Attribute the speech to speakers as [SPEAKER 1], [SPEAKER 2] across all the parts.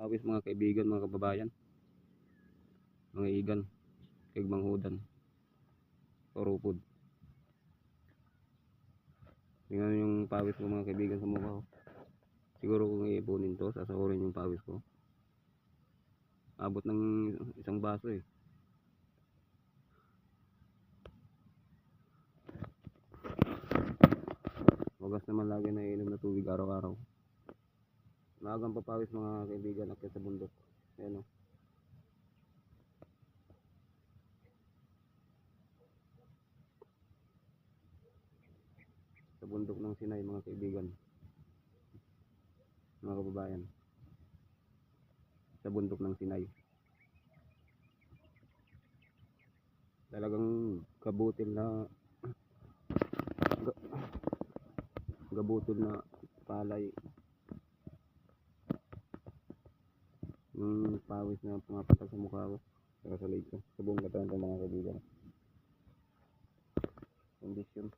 [SPEAKER 1] Pawis mga kaibigan, mga kababayan, mga igan, kag manghudan, orupod. Tingnan yung pawis ko mga kaibigan sa mukha ko. Siguro kung iipunin to, sasahurin yung pawis ko. Abot ng isang baso eh. Wagas naman lagi na iinom na tubig araw-araw. Maagang papawis mga kaibigan akyat sa bundok. Ayan o. Sa bundok ng Sinay mga kaibigan, mga kababayan. Sa bundok ng Sinay. Talagang kabutil na gabutil na palay yung pawis na pumapatak sa mukha ko saka sa leg ko, sa buong katawan ko mga kaibigan. Kondisyon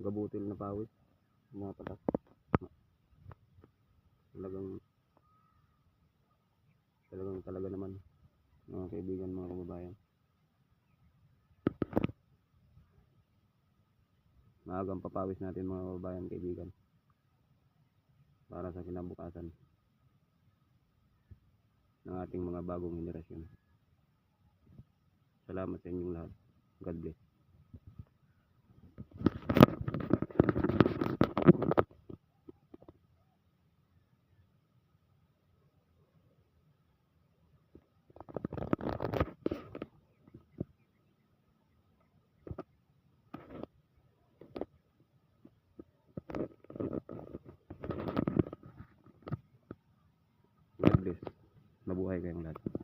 [SPEAKER 1] gabutil na pawis pumapatak. Talaga naman mga kaibigan, mga kababayan. Maagang papawis natin mga kababayan, kaibigan, para sa kinabukasan ng ating mga bagong henerasyon. Salamat sa inyong lahat. God bless. God bless. Mabuhay kayong lahat.